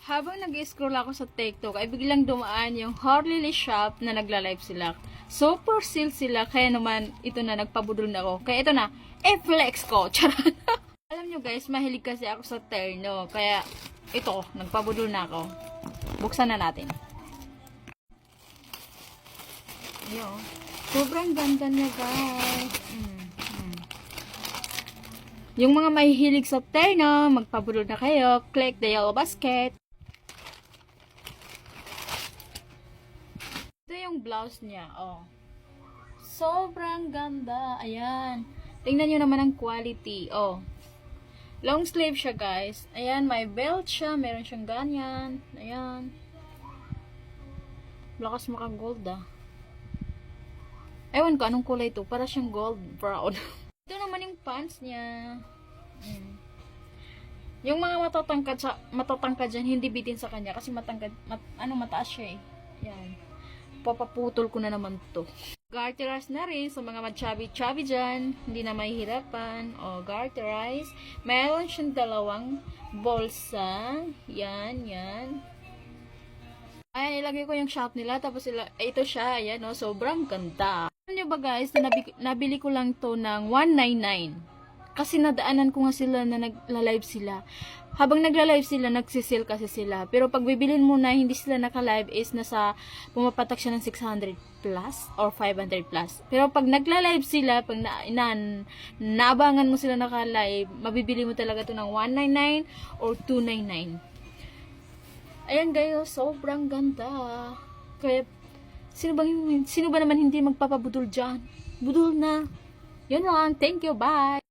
Habang nag-scroll ako sa TikTok, ay biglang dumaan yung Harley Shop na nagla-live sila. Super seal sila, kaya naman ito na, nagpabudol na ako. Kaya ito na, flex ko. Charot. Alam nyo guys, mahilig kasi ako sa terno. Kaya ito, nagpabudol na ako. Buksan na natin. Ayan. Sobrang ganda niya guys. Yung mga mahihilig sa terno, magpabudol na kayo. Click the yellow basket. Ito yung blouse niya, oh. Sobrang ganda. Ayan. Tingnan nyo naman ang quality, oh. Long sleeve siya, guys. Ayan, may belt siya. Meron siyang ganyan. Ayan. Lakas maka-gold, ah. Ewan ko, anong kulay ito? Para siyang gold brown. Ito naman yung pants niya. Yung mga matatangkad dyan, hindi bitin sa kanya. Kasi mataas siya eh. Ayan. Papaputol ko na naman to. Garterized na rin sa mga chubby dyan. Hindi na mahihirapan. O, garterized. Meron siyang dalawang bolsa. Yan. Ayan, ilagay ko yung shop nila. Tapos, ito siya. Ayan, no? Sobrang ganda. Alam nyo ba guys, nabili ko lang to ng $199. Kasi nadaanan ko nga sila na nagla-live sila. Habang nagla-live sila, nagsisale kasi sila. Pero pag bibilin mo na hindi sila naka-live is pumapatak siya ng 600 plus or 500 plus. Pero pag nagla-live sila, pag naabangan mo sila naka-live, mabibili mo talaga to ng $199 or $299. Ayan guys, sobrang ganda. Kaya, sino ba naman hindi magpapabudol dyan? Budol na. Yun lang. Thank you. Bye.